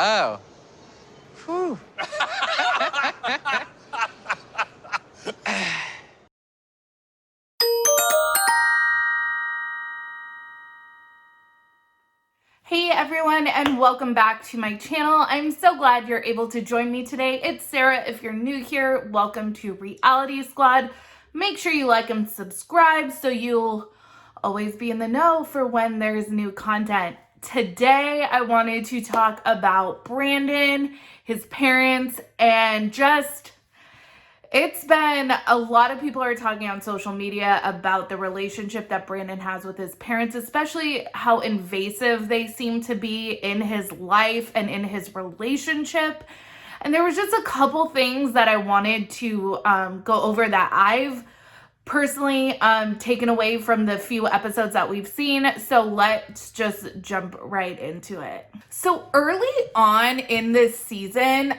Oh. Whew. Hey everyone, and welcome back to my channel. I'm so glad you're able to join me today. It's Sarah. If you're new here, welcome to Reality Squad. Make sure you like and subscribe so you'll always be in the know for when there's new content. Today, I wanted to talk about Brandon, his parents, and just it's been a lot of people are talking on social media about the relationship that Brandon has with his parents, especially how invasive they seem to be in his life and in his relationship. And there was just a couple things that I wanted to go over that I've personally taken away from the few episodes that we've seen. So let's just jump right into it. So early on in this season,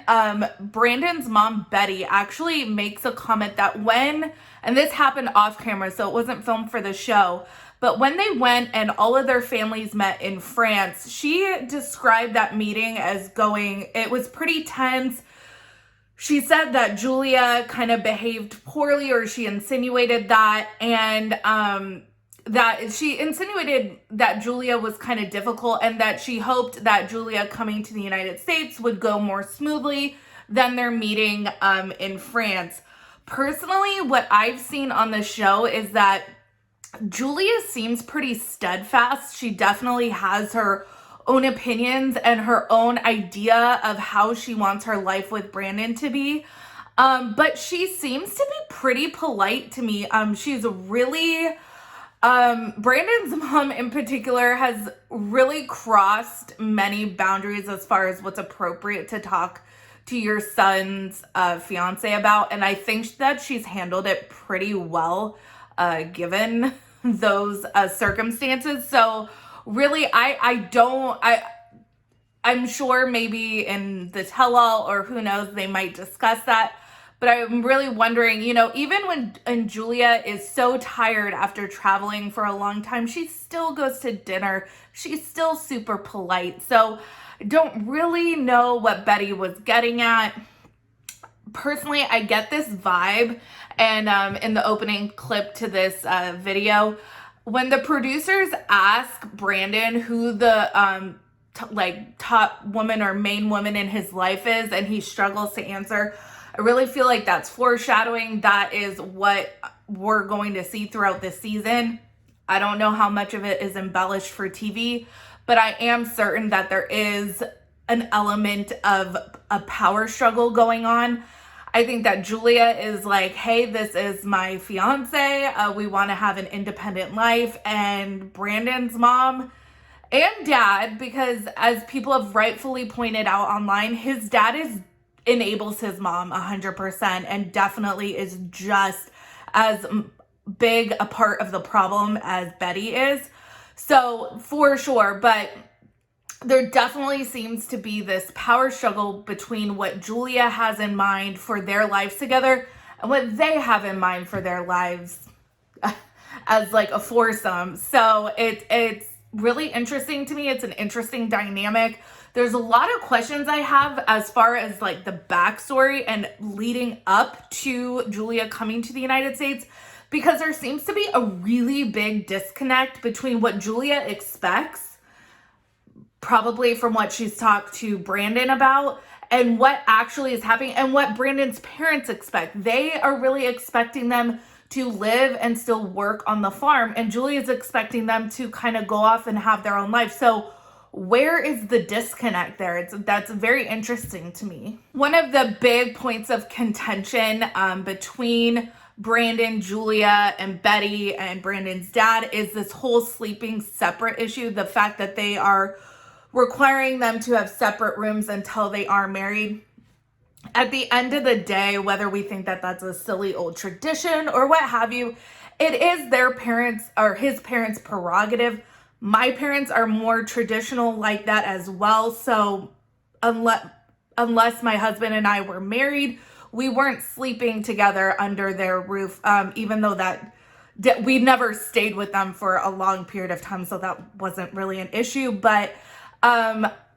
Brandon's mom, Betty, actually makes a comment that and this happened off camera, so it wasn't filmed for the show, but when they went and all of their families met in France, she described that meeting as it was pretty tense. She said that Julia kind of behaved poorly, or she insinuated that, and that she insinuated that Julia was kind of difficult and that she hoped that Julia coming to the United States would go more smoothly than their meeting in France. Personally, what I've seen on the show is that Julia seems pretty steadfast. She definitely has her own opinions and her own idea of how she wants her life with Brandon to be. But she seems to be pretty polite to me. She's really, Brandon's mom in particular has really crossed many boundaries as far as what's appropriate to talk to your son's fiance about. And I think that she's handled it pretty well, given those circumstances. So really, I'm sure maybe in the tell-all or who knows, they might discuss that. But I'm really wondering, even when Julia is so tired after traveling for a long time, she still goes to dinner. She's still super polite. So I don't really know what Betty was getting at. Personally, I get this vibe, and in the opening clip to this video, when the producers ask Brandon who the top woman or main woman in his life is, and he struggles to answer, I really feel like that's foreshadowing. That is what we're going to see throughout this season. I don't know how much of it is embellished for TV, but I am certain that there is an element of a power struggle going on. I think that Julia is like, hey, this is my fiance. We want to have an independent life. And Brandon's mom and dad, because as people have rightfully pointed out online, his dad enables his mom 100% and definitely is just as big a part of the problem as Betty is. So for sure, but there definitely seems to be this power struggle between what Julia has in mind for their lives together and what they have in mind for their lives as like a foursome. So it's really interesting to me. It's an interesting dynamic. There's a lot of questions I have as far as like the backstory and leading up to Julia coming to the United States, because there seems to be a really big disconnect between what Julia expects, probably from what she's talked to Brandon about, and what actually is happening and what Brandon's parents expect. They are really expecting them to live and still work on the farm, and Julia's expecting them to kind of go off and have their own life. So where is the disconnect there? That's very interesting to me. One of the big points of contention between Brandon, Julia, and Betty and Brandon's dad is this whole sleeping separate issue. The fact that they are requiring them to have separate rooms until they are married. At the end of the day, whether we think that that's a silly old tradition or what have you, it is their parents or his parents' prerogative. My parents are more traditional like that as well. So unless my husband and I were married, we weren't sleeping together under their roof, even though we never stayed with them for a long period of time. So that wasn't really an issue. But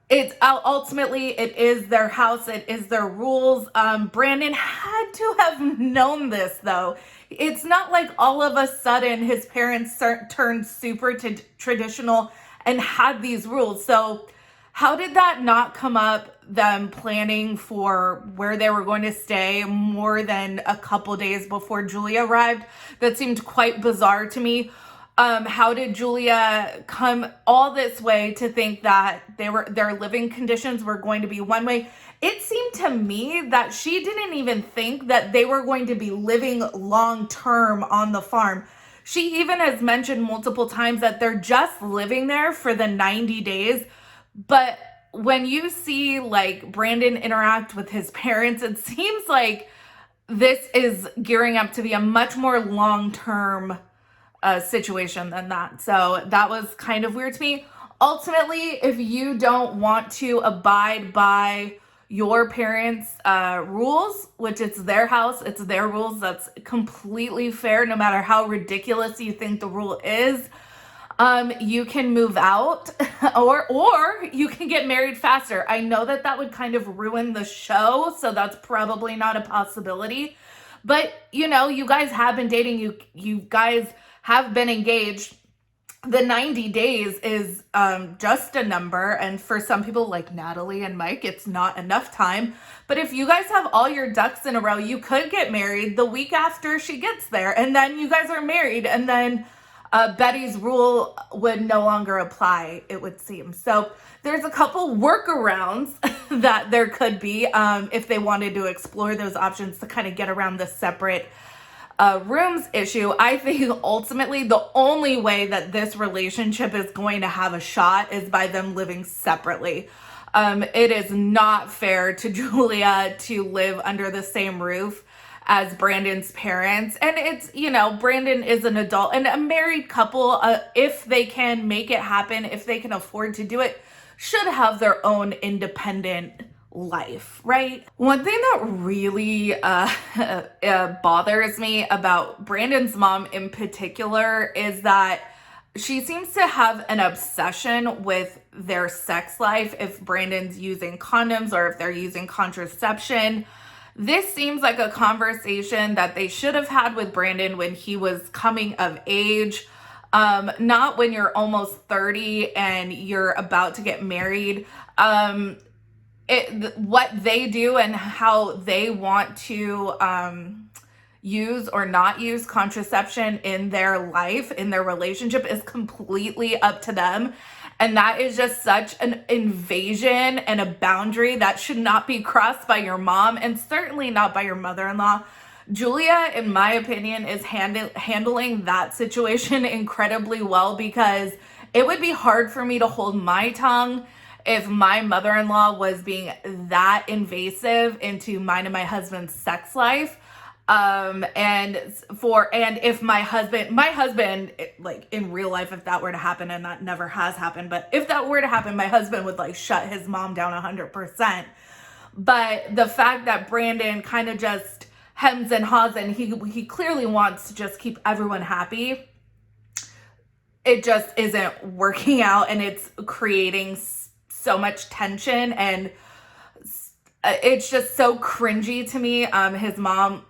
it's ultimately it is their house, it is their rules. Brandon had to have known this though. It's not like all of a sudden his parents turned super traditional and had these rules. So how did that not come up, them planning for where they were going to stay more than a couple days before Julia arrived? That seemed quite bizarre to me. How did Julia come all this way to think that their living conditions were going to be one way? It seemed to me that she didn't even think that they were going to be living long term on the farm. She even has mentioned multiple times that they're just living there for the 90 days. But when you see like Brandon interact with his parents, it seems like this is gearing up to be a much more long-term situation than that. So that was kind of weird to me. Ultimately, if you don't want to abide by your parents' rules, which it's their house, it's their rules, that's completely fair, no matter how ridiculous you think the rule is. You can move out or you can get married faster. I know that that would kind of ruin the show, so that's probably not a possibility. But you know, you guys have been dating, you guys have been engaged. The 90 days is just a number, and for some people like Natalie and Mike, it's not enough time. But if you guys have all your ducks in a row, you could get married the week after she gets there, and then you guys are married, and then Betty's rule would no longer apply, it would seem. So there's a couple workarounds that there could be if they wanted to explore those options to kind of get around the separate rooms issue. I think ultimately the only way that this relationship is going to have a shot is by them living separately. It is not fair to Julia to live under the same roof as Brandon's parents. And it's, you know, Brandon is an adult and a married couple, if they can make it happen, if they can afford to do it, should have their own independent life, right? One thing that really bothers me about Brandon's mom in particular is that she seems to have an obsession with their sex life, if Brandon's using condoms or if they're using contraception. This seems like a conversation that they should have had with Brandon when he was coming of age, not when you're almost 30 and you're about to get married. What they do and how they want to use or not use contraception in their life, in their relationship, is completely up to them. And that is just such an invasion and a boundary that should not be crossed by your mom, and certainly not by your mother-in-law. Julia, in my opinion, is handling that situation incredibly well, because it would be hard for me to hold my tongue if my mother-in-law was being that invasive into mine and my husband's sex life. And if my husband, like in real life, if that were to happen, and that never has happened, but if that were to happen, my husband would like shut his mom down 100%. But the fact that Brandon kind of just hems and haws, and he clearly wants to just keep everyone happy, it just isn't working out, and it's creating so much tension, and it's just so cringy to me. His mom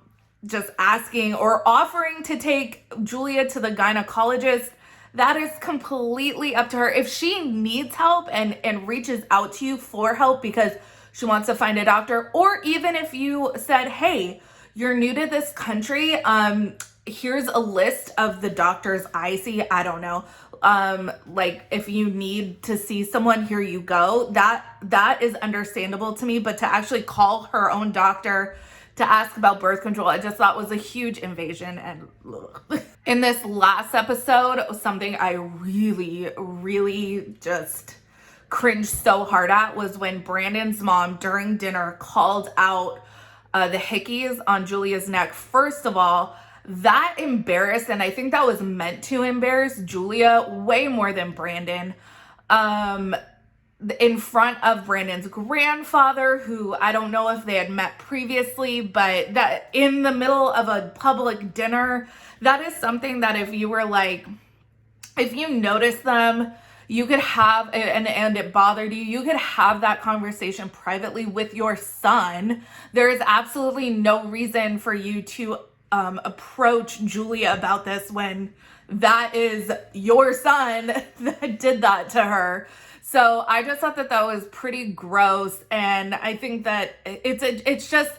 just asking or offering to take Julia to the gynecologist, that is completely up to her. If she needs help and reaches out to you for help because she wants to find a doctor, or even if you said, hey, you're new to this country, here's a list of the doctors I see, I don't know, like if you need to see someone, here you go. That is understandable to me, but to actually call her own doctor to ask about birth control, I just thought was a huge invasion. And in this last episode, something I really just cringed so hard at was when Brandon's mom during dinner called out the hickeys on Julia's neck. First of all, that embarrassed, and I think that was meant to embarrass Julia way more than Brandon. In front of Brandon's grandfather, who I don't know if they had met previously, but that in the middle of a public dinner, that is something that if you were like, if you notice them, you could have, and it bothered you, you could have that conversation privately with your son. There is absolutely no reason for you to approach Julia about this when that is your son that did that to her. So I just thought that that was pretty gross, and I think that it's just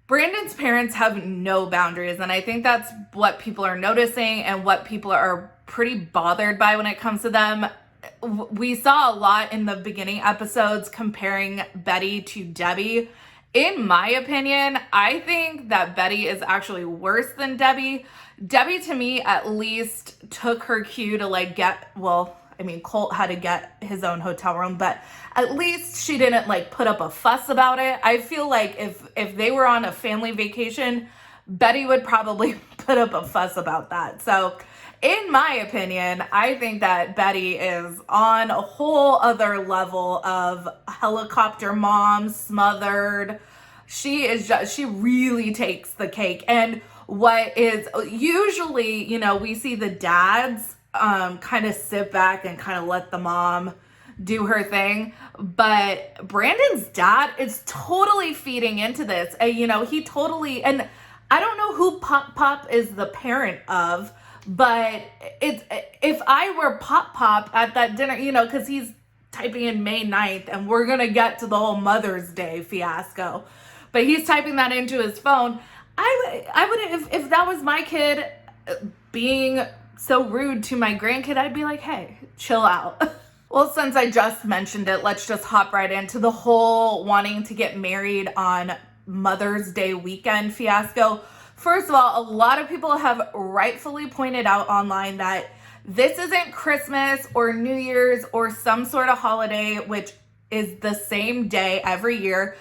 Brandon's parents have no boundaries, and I think that's what people are noticing and what people are pretty bothered by when it comes to them. We saw a lot in the beginning episodes comparing Betty to Debbie. In my opinion, I think that Betty is actually worse than Debbie. Debbie, to me, at least took her cue to like get, well, I mean, Colt had to get his own hotel room, but at least she didn't like put up a fuss about it. I feel like if they were on a family vacation, Betty would probably put up a fuss about that. So in my opinion, I think that Betty is on a whole other level of helicopter mom, smothered. She really takes the cake. And what is usually, you know, we see the dads kind of sit back and kind of let the mom do her thing, but Brandon's dad is totally feeding into this. You know, he totally, and I don't know who Pop is the parent of, but it's, if I were Pop at that dinner, you know, because he's typing in May 9th, and we're gonna get to the whole Mother's Day fiasco, but he's typing that into his phone. I would, if that was my kid being so rude to my grandkid, I'd be like, hey, chill out. Well, since I just mentioned it, let's just hop right into the whole wanting to get married on Mother's Day weekend fiasco. First of all, a lot of people have rightfully pointed out online that this isn't Christmas or New Year's or some sort of holiday, which is the same day every year.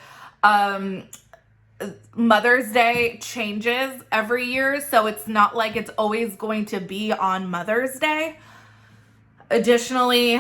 Mother's Day changes every year, so it's not like it's always going to be on Mother's Day. Additionally,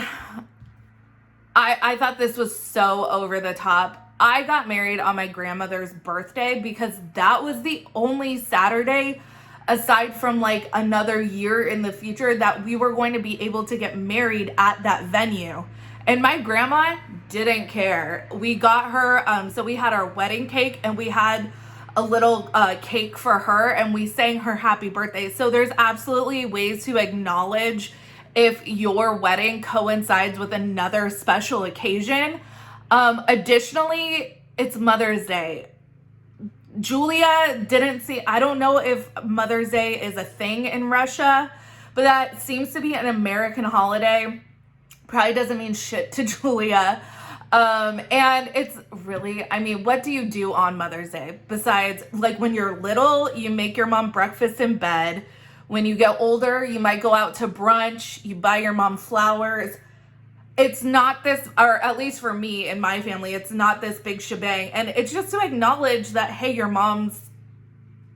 I thought this was so over the top. I got married on my grandmother's birthday because that was the only Saturday, aside from like another year in the future, that we were going to be able to get married at that venue. And my grandma didn't care. We got her, so we had our wedding cake and we had a little cake for her and we sang her happy birthday. So there's absolutely ways to acknowledge if your wedding coincides with another special occasion. Additionally, it's Mother's Day. Julia didn't see, I don't know if Mother's Day is a thing in Russia, but that seems to be an American holiday. Probably doesn't mean shit to Julia. And it's really, I mean, what do you do on Mother's Day? Besides, like when you're little, you make your mom breakfast in bed. When you get older, you might go out to brunch, you buy your mom flowers. It's not this, or at least for me and my family, it's not this big shebang. And it's just to acknowledge that, hey, your mom's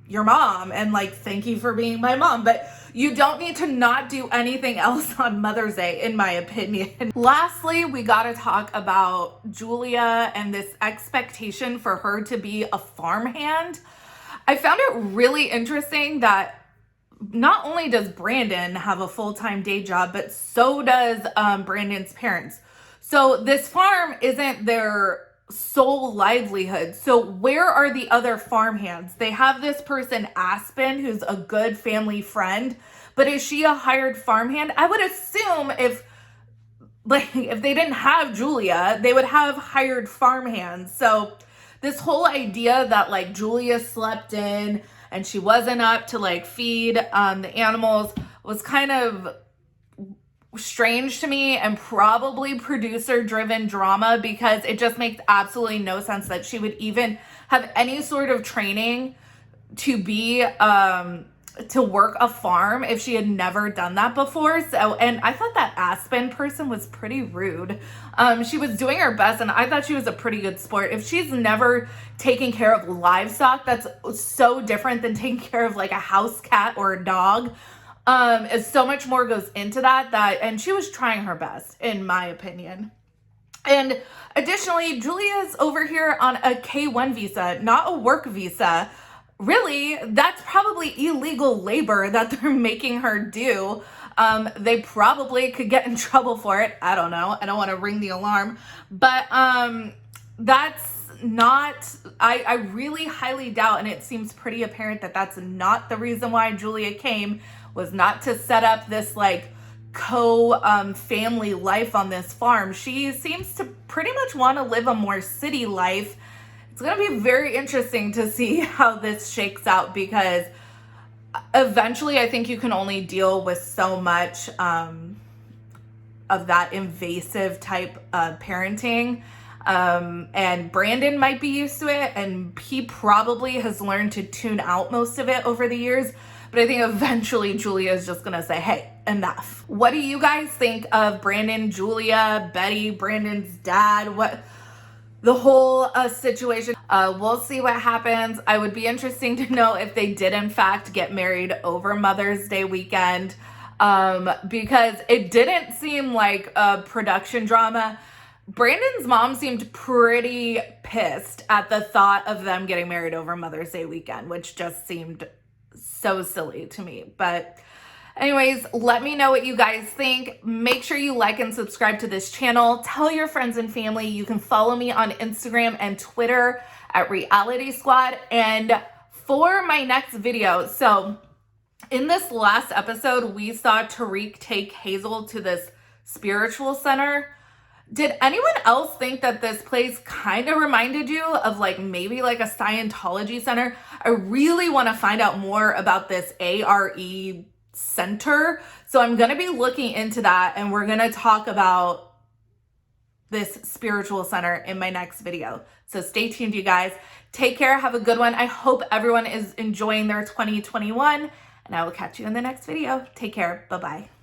your mom, and like, thank you for being my mom. But you don't need to not do anything else on Mother's Day, in my opinion. Lastly, we got to talk about Julia and this expectation for her to be a farmhand. I found it really interesting that not only does Brandon have a full-time day job, but so does Brandon's parents. So this farm isn't their sole livelihood. So where are the other farmhands? They have this person, Aspen, who's a good family friend, but is she a hired farmhand? I would assume if they didn't have Julia, they would have hired farmhands. So this whole idea that like Julia slept in and she wasn't up to like feed the animals was kind of strange to me, and probably producer driven drama, because it just makes absolutely no sense that she would even have any sort of training to be to work a farm if she had never done that before. So, and I thought that Aspen person was pretty rude. She was doing her best, and I thought she was a pretty good sport. If she's never taken care of livestock, that's so different than taking care of like a house cat or a dog. So much more goes into that, and she was trying her best, in my opinion. And additionally, Julia's over here on a K-1 visa, not a work visa. Really, that's probably illegal labor that they're making her do. They probably could get in trouble for it. I don't know. I don't want to ring the alarm, but that's not, I really highly doubt, and it seems pretty apparent that that's not the reason why Julia came, was not to set up this like family life on this farm. She seems to pretty much want to live a more city life. It's going to be very interesting to see how this shakes out, because eventually I think you can only deal with so much of that invasive type of parenting. And Brandon might be used to it, and he probably has learned to tune out most of it over the years. But I think eventually Julia is just gonna say, hey, enough. What do you guys think of Brandon, Julia, Betty, Brandon's dad? What the whole situation? We'll see what happens. I would be interesting to know if they did in fact get married over Mother's Day weekend, because it didn't seem like a production drama. Brandon's mom seemed pretty pissed at the thought of them getting married over Mother's Day weekend, which just seemed so silly to me. But anyways, let me know what you guys think. Make sure you like and subscribe to this channel. Tell your friends and family. You can follow me on Instagram and Twitter at Reality Squad. And for my next video, so in this last episode, we saw Tariq take Hazel to this spiritual center. Did anyone else think that this place kind of reminded you of like maybe like a Scientology center? I really want to find out more about this ARE center. So I'm going to be looking into that, and we're going to talk about this spiritual center in my next video. So stay tuned, you guys. Take care. Have a good one. I hope everyone is enjoying their 2021, and I will catch you in the next video. Take care. Bye-bye.